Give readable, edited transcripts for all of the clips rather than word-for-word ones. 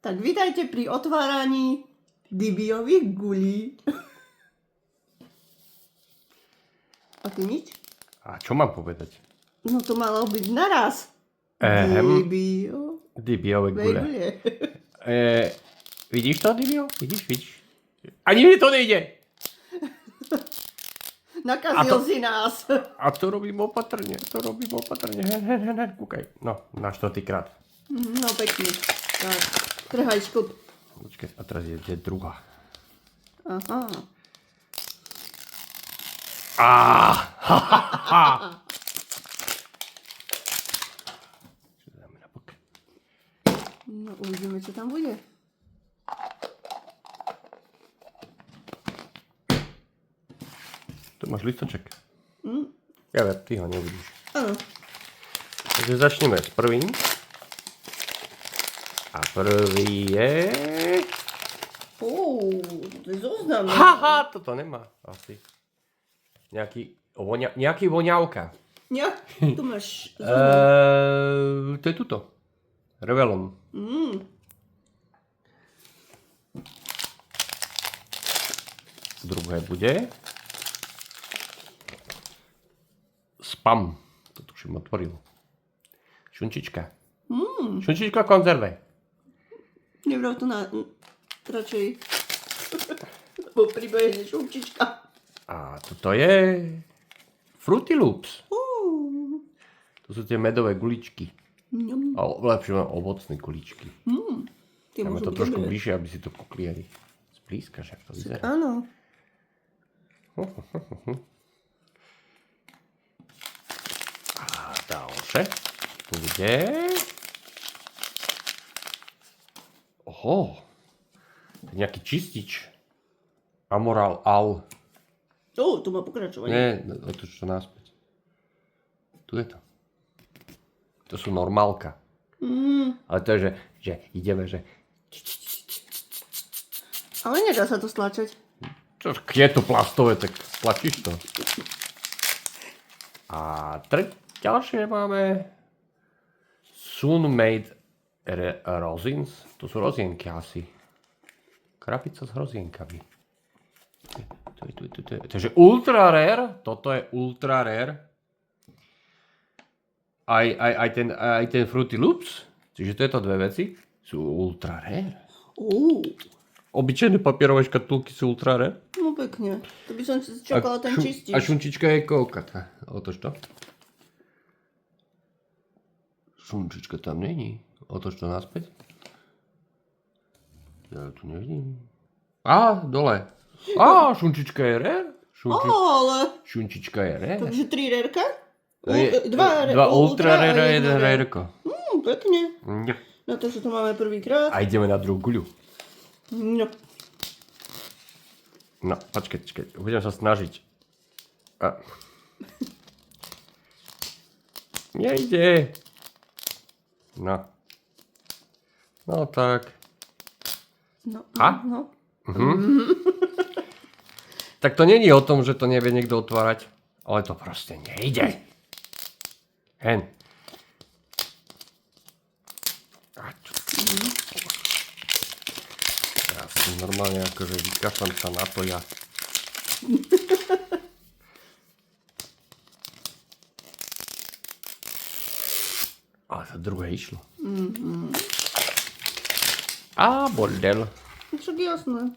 Tak vítajte pri otváraní Dibiových gulí. A ty nič? A čo mám povedať? No to malo byť naraz. Dibiové gule. Gule. Vidíš to, Dibio? Vidíš? Ani mi to nejde. Nakazil si nás. A to robím opatrne. Hen, kúkaj. No, na 4. krát. No pekný. Tak, trhaj škup. Počkaj, a teraz je druhá. Aha. Čo dáme na bok? No uvidíme, čo tam bude. Tu máš listoček. Ja ver, ty ho neuvidíš. Áno. Takže začneme s prvým. A prvý je... To je zoznam. Haha, toto nemá asi. Nejaký voňavka. Ja, tu máš zoznam. To je tuto. Revelon. Druhé bude... Spam. To tuším otvoril. Šunčička. Šunčička v konzerve. Nebral to na... radšej... Lebo pribehne šumčička. A toto je... Fruity Loops. To sú tie medové guličky. Lepšie ovocné guličky. Dáme to trošku bližšie, aby si to kúkli aj zblízka, však to vyzerá. Áno. A ďalšie. Tu bude... Oho. To je nejaký čistič. Amoral Al. Tu má pokračovanie. Nie, otoč to naspäť. Tu je to. To sú normálka. Ale to je, že ideme, že... Ale nedá sa to stlačať. Čo, je to plastové, tak stlačíš to. A ďalšie máme... Soon Made Rosins. To sú rozienky asi. Krabica s rozienkami. Takže ultra rare. Toto je ultra rare. Aj ten Fruity Loops. Čiže tieto dve veci sú ultra rare. Obyčajné papierové škatulky sú ultra rare. No pekne. To by som si čakala ten čistič. A šunčička je koľka. Otoč to. Šunčička tam není. Otoč to naspäť. Ja tu nevidím. Dole. Šunčička je rare. Ale... Šunčička je rare. Takže 3 rerka? Dva ultra rare a jeden rareko. Pekne. Na to, že to máme prvýkrát. A ideme na druhú guľu. No. No, počkaj. Budem sa snažiť. Nejde. No. No tak. No. Tak to není o tom, že to nevie niekto otvárať, ale to proste nejde. Hen. Ja si normálne akože vykašľam sa na to ja. Ale to druhé išlo. Bordel. Však jasné.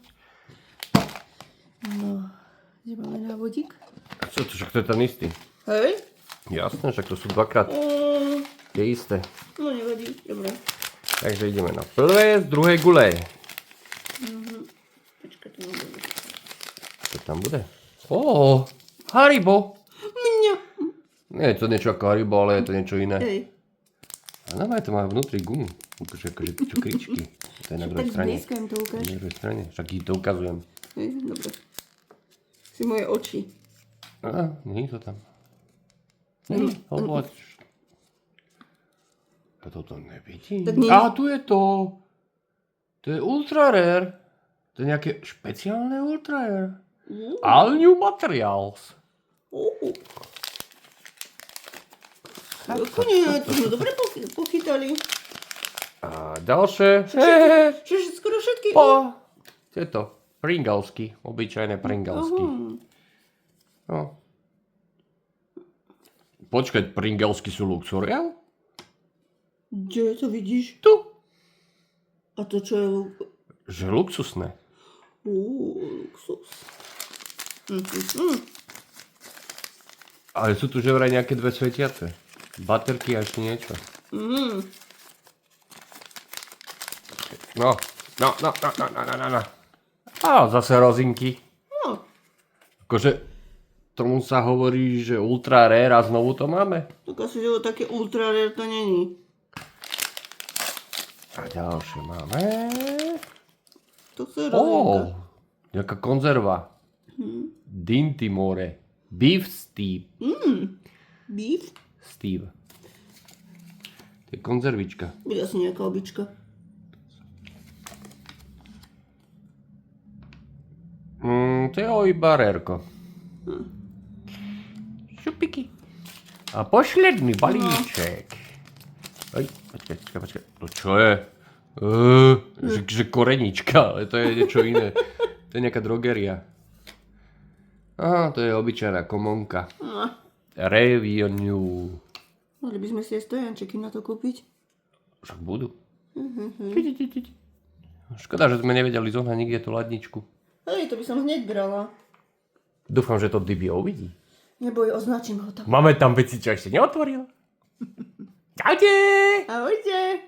No, kde máme návodík? Čo to, však to je ten istý. Hej? Jasné, však to sú dvakrát tie isté. No nevadí, dobre. Takže ideme na prvé z druhej gule. Počkaj, to nebude. Čo tam bude? Haribo. Mňa. Nie je to niečo ako Haribo, ale je to niečo iné. Hej. A to má vnútri gumu. Akože cukričky. To je na druhej strane. Tak zblízkujem to ukáž. Na druhej strane. Však ti to ukazujem. Hej, dobre. Si moje oči. Nie je to tam. Nie, hovoď. Ja toto nevidím. Tu je to. To je ultra rare. To je nejaké špeciálne ultra rare. All new materials. Koniec, to sme dobre pochytali. A ďalšie. Čiže skoro všetky. Tieto. Pringlesky. Obyčajné Pringlesky. No. Počkať, Pringlesky sú Luxurial? Kde to vidíš? Tu. A to čo je Že luxusné. luxus. Ale sú tu že vraj nejaké dve svetiace. Baterky a ešte niečo. No. A zase rozinky. No, Akože tomu sa hovorí, že ultra rare a znovu to máme. tak asi, že také ultra rare to není. A ďalšie máme. To chce rozinka. Nejaká konzerva. Dintimore. Beef Steve. Beef? Steve. To je konzervička. Bude asi nejaká obička. To je iba rérko. Šupiky. A posledný balíček. Aj, počkaj. To čo je? Že korenička, ale to je niečo iné. To je nejaká drogeria. Aha, to je obyčajná komonka. Revioniu. Mali by sme si aj stojančeky na to kúpiť. Však budú. Škoda, že sme nevedeli zohnať nikde tú ladničku. Hej, to by som hneď brala. Dúfam, že to Dibio uvidí. Neboj, označím ho tam. Máme tam veci, čo ešte neotvoril. Čaute! Ahojte!